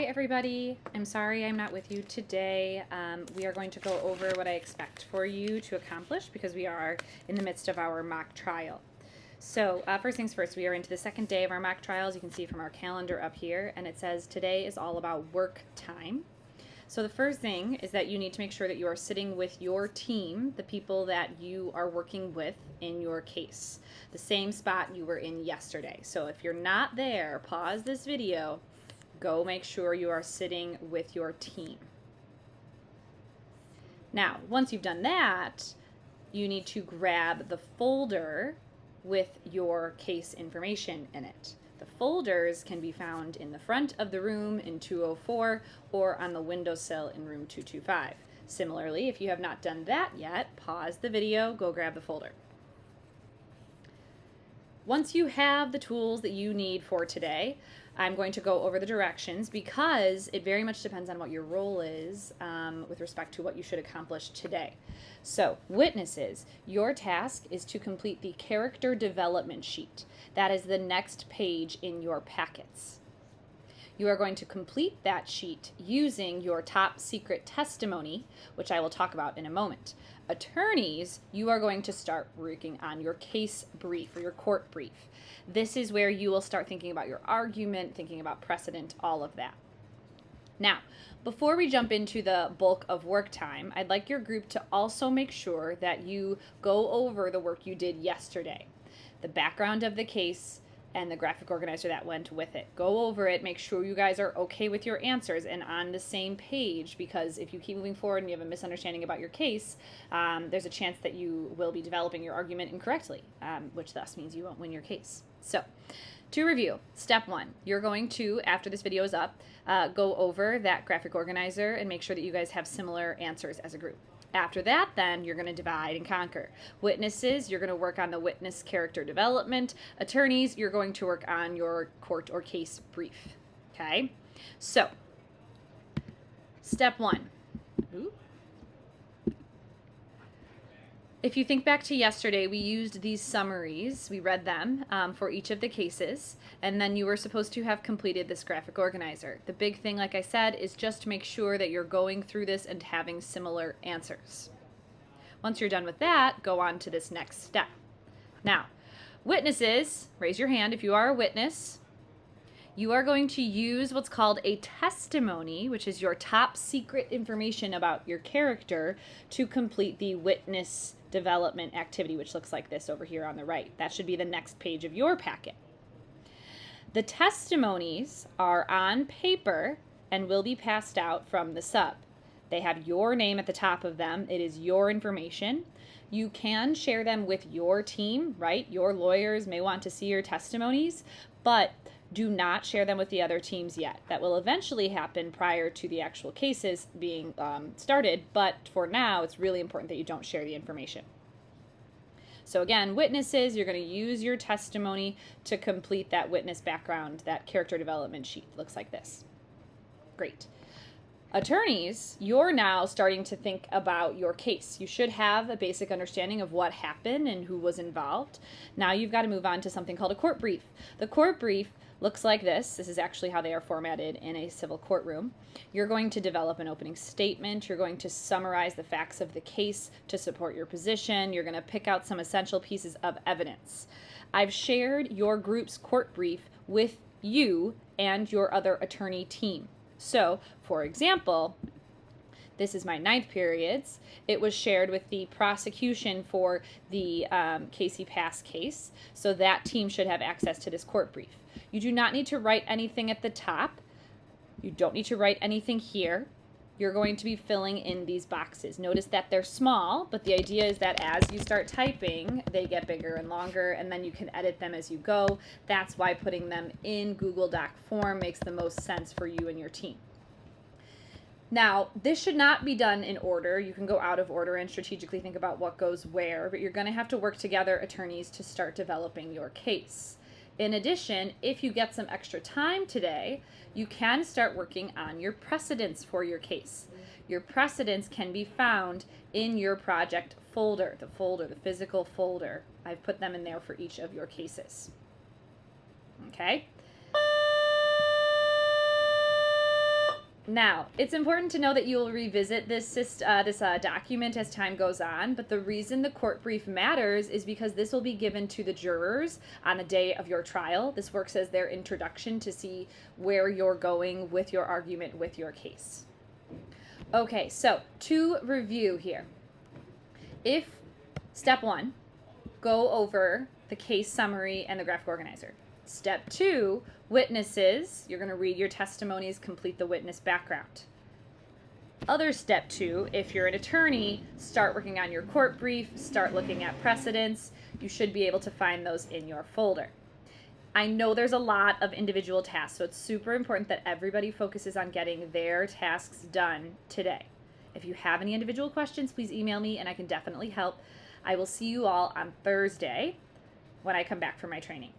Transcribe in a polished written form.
Hi everybody, I'm sorry I'm not with you today. We are going to go over what I expect for you to accomplish because we are in the midst of our mock trial. So first things first, we are into the second day of our mock trials. You can see from our calendar up here, and it says today is all about work time. So the first thing is that you need to make sure that you are sitting with your team, the people that you are working with in your case, the same spot you were in yesterday. So if you're not there, pause this video, go make sure you are sitting with your team. Now, once you've done that, you need to grab the folder with your case information in it. The folders can be found in the front of the room in 204 or on the windowsill in room 225. Similarly, if you have not done that yet, pause the video, go grab the folder. Once you have the tools that you need for today, I'm going to go over the directions because it very much depends on what your role is with respect to what you should accomplish today. So, witnesses, your task is to complete the character development sheet. That is the next page in your packets. You are going to complete that sheet using your top secret testimony, which I will talk about in a moment. Attorneys, you are going to start working on your case brief or your court brief. This is where you will start thinking about your argument, thinking about precedent, all of that. Now, before we jump into the bulk of work time, I'd like your group to also make sure that you go over the work you did yesterday, the background of the case, and the graphic organizer that went with it. Go over it, make sure you guys are okay with your answers and on the same page, because if you keep moving forward and you have a misunderstanding about your case, there's a chance that you will be developing your argument incorrectly, which thus means you won't win your case. So, to review, step one, you're going to, after this video is up, go over that graphic organizer and make sure that you guys have similar answers as a group. After that, then, you're going to divide and conquer. Witnesses, you're going to work on the witness character development. Attorneys, you're going to work on your court or case brief. Okay? So, step one. Ooh. If you think back to yesterday, we used these summaries. We read them for each of the cases, and then you were supposed to have completed this graphic organizer. The big thing, like I said, is just to make sure that you're going through this and having similar answers. Once you're done with that, go on to this next step. Now, witnesses, raise your hand if you are a witness. You are going to use what's called a testimony, which is your top secret information about your character, to complete the witness development activity, which looks like this over here on the right. That should be the next page of your packet. The testimonies are on paper and will be passed out from the sub. They have your name at the top of them. It is your information. You can share them with your team, right? Your lawyers may want to see your testimonies, but do not share them with the other teams yet. That will eventually happen prior to the actual cases being started, but for now, it's really important that you don't share the information. So again, witnesses, you're going to use your testimony to complete that witness background, that character development sheet. Looks like this. Great. Attorneys, you're now starting to think about your case. You should have a basic understanding of what happened and who was involved. Now you've got to move on to something called a court brief. The court brief looks like this. This is actually how they are formatted in a civil courtroom. You're going to develop an opening statement. You're going to summarize the facts of the case to support your position. You're going to pick out some essential pieces of evidence. I've shared your group's court brief with you and your other attorney team. So, for example, this is my 9th periods. It was shared with the prosecution for the Casey Pass case, so that team should have access to this court brief. You do not need to write anything at the top. You don't need to write anything here. You're going to be filling in these boxes. Notice that they're small, but the idea is that as you start typing, they get bigger and longer, and then you can edit them as you go. That's why putting them in Google Doc form makes the most sense for you and your team. Now, this should not be done in order. You can go out of order and strategically think about what goes where, but you're going to have to work together, attorneys, to start developing your case. In addition, if you get some extra time today, you can start working on your precedents for your case. Your precedents can be found in your project folder, the physical folder. I've put them in there for each of your cases. Okay? Now, it's important to know that you will revisit this document as time goes on, but the reason the court brief matters is because this will be given to the jurors on the day of your trial. This works as their introduction to see where you're going with your argument with your case. Okay, so to review here, if step 1, go over the case summary and the graphic organizer. Step 2, witnesses. You're going to read your testimonies, complete the witness background. Other step 2, if you're an attorney, start working on your court brief, start looking at precedents. You should be able to find those in your folder. I know there's a lot of individual tasks, so it's super important that everybody focuses on getting their tasks done today. If you have any individual questions, please email me and I can definitely help. I will see you all on Thursday when I come back from my training.